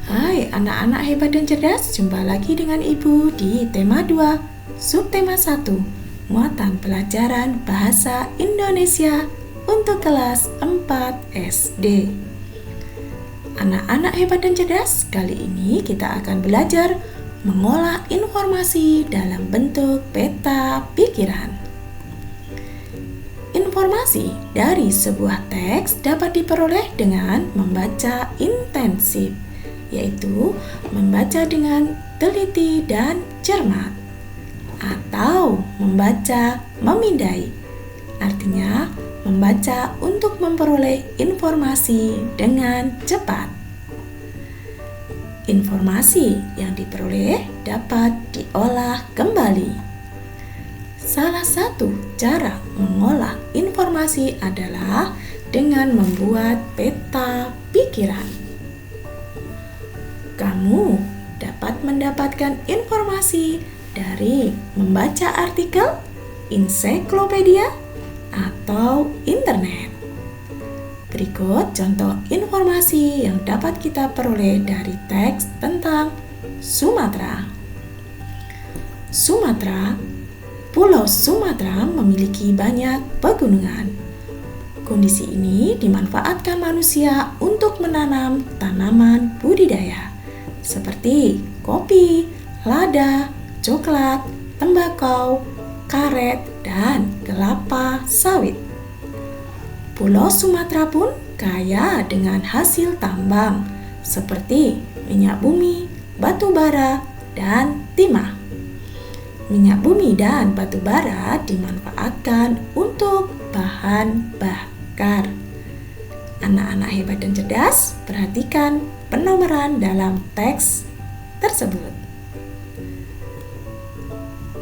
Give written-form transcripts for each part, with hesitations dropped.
Hai anak-anak hebat dan cerdas, jumpa lagi dengan Ibu di tema 2, subtema 1, muatan pelajaran bahasa Indonesia untuk kelas 4 SD. Anak-anak hebat dan cerdas, kali ini kita akan belajar mengolah informasi dalam bentuk peta pikiran. Informasi dari sebuah teks dapat diperoleh dengan membaca intensif, yaitu membaca dengan teliti dan cermat, atau membaca memindai, artinya membaca untuk memperoleh informasi dengan cepat. Informasi yang diperoleh dapat diolah kembali. Salah satu cara mengolah informasi adalah dengan membuat peta pikiran. Kamu dapat mendapatkan informasi dari membaca artikel, ensiklopedia, atau internet. Berikut contoh informasi yang dapat kita peroleh dari teks tentang Sumatera. Pulau Sumatera memiliki banyak pegunungan. Kondisi ini dimanfaatkan manusia untuk menanam tanaman budidaya seperti kopi, lada, coklat, tembakau, karet, dan kelapa sawit. Pulau Sumatera pun kaya dengan hasil tambang seperti minyak bumi, batu bara, dan timah. Minyak bumi dan batu bara dimanfaatkan untuk bahan bakar. Anak-anak hebat dan cerdas, perhatikan penomoran dalam teks tersebut.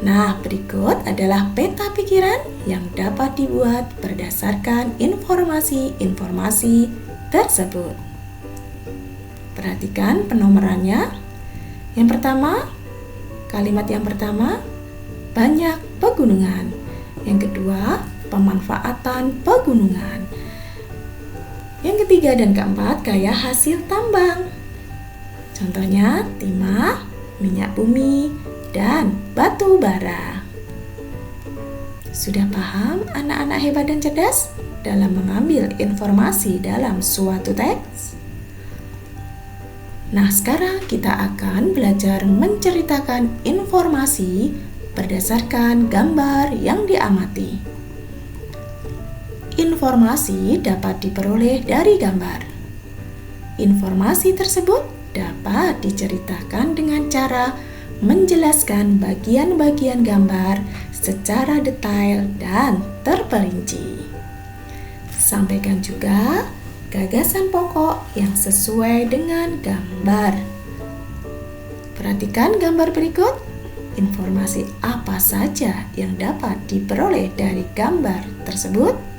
Nah, berikut adalah peta pikiran yang dapat dibuat berdasarkan informasi-informasi tersebut. Perhatikan penomorannya. Yang pertama, kalimat yang pertama, banyak pegunungan. Yang kedua, pemanfaatan pegunungan. Yang ketiga dan keempat, kaya hasil tambang. Contohnya, timah, minyak bumi, dan batu bara. Sudah paham anak-anak hebat dan cerdas dalam mengambil informasi dalam suatu teks? Nah, sekarang kita akan belajar menceritakan informasi berdasarkan gambar yang diamati. Informasi dapat diperoleh dari gambar. Informasi tersebut dapat diceritakan dengan cara menjelaskan bagian-bagian gambar secara detail dan terperinci. Sampaikan juga gagasan pokok yang sesuai dengan gambar. Perhatikan gambar berikut. Informasi apa saja yang dapat diperoleh dari gambar tersebut?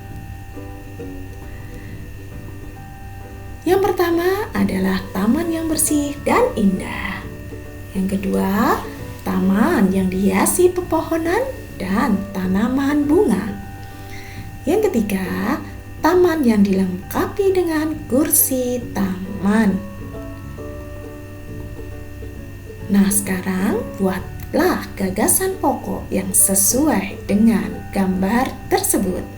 Yang pertama adalah taman yang bersih dan indah. Yang kedua, taman yang dihiasi pepohonan dan tanaman bunga. Yang ketiga, taman yang dilengkapi dengan kursi taman. Nah, sekarang buatlah gagasan pokok yang sesuai dengan gambar tersebut.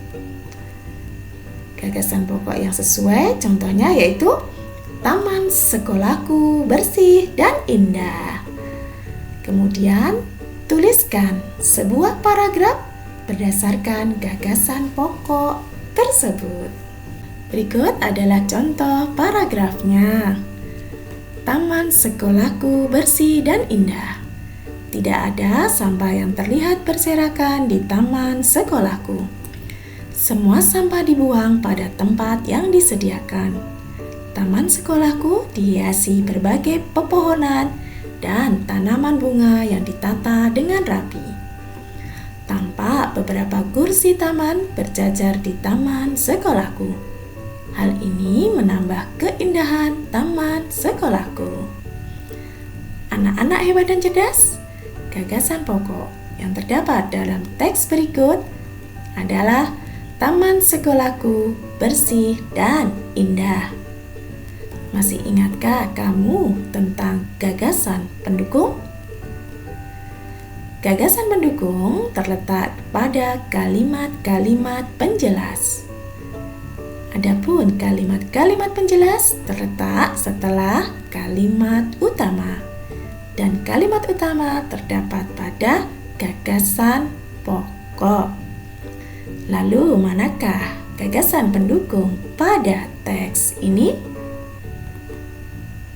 Gagasan pokok yang sesuai contohnya yaitu taman sekolahku bersih dan indah. Kemudian, tuliskan sebuah paragraf berdasarkan gagasan pokok tersebut. Berikut adalah contoh paragrafnya. Taman sekolahku bersih dan indah. Tidak ada sampah yang terlihat berserakan di taman sekolahku. Semua sampah dibuang pada tempat yang disediakan. Taman sekolahku dihiasi berbagai pepohonan dan tanaman bunga yang ditata dengan rapi. Tampak beberapa kursi taman berjajar di taman sekolahku. Hal ini menambah keindahan taman sekolahku. Anak-anak hebat dan cerdas, gagasan pokok yang terdapat dalam teks berikut adalah taman sekolahku bersih dan indah. Masih ingatkah kamu tentang gagasan pendukung? Gagasan pendukung terletak pada kalimat-kalimat penjelas. Adapun kalimat-kalimat penjelas terletak setelah kalimat utama. Dan kalimat utama terdapat pada gagasan pokok. Lalu, manakah gagasan pendukung pada teks ini?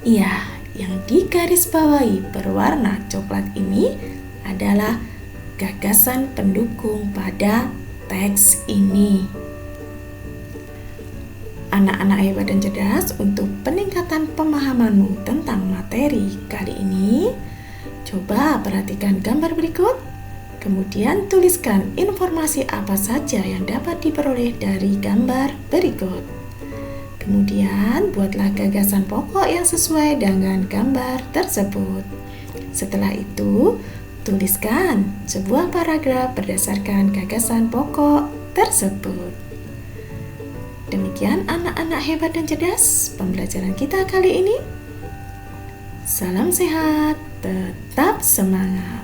Ya, yang digarisbawahi berwarna coklat ini adalah gagasan pendukung pada teks ini. Anak-anak hebat dan cerdas, untuk peningkatan pemahamanmu tentang materi kali ini, coba perhatikan gambar berikut, kemudian tuliskan informasi apa saja yang dapat diperoleh dari gambar berikut. Kemudian buatlah gagasan pokok yang sesuai dengan gambar tersebut. Setelah itu, tuliskan sebuah paragraf berdasarkan gagasan pokok tersebut. Demikian anak-anak hebat dan cerdas, pembelajaran kita kali ini. Salam sehat, tetap semangat.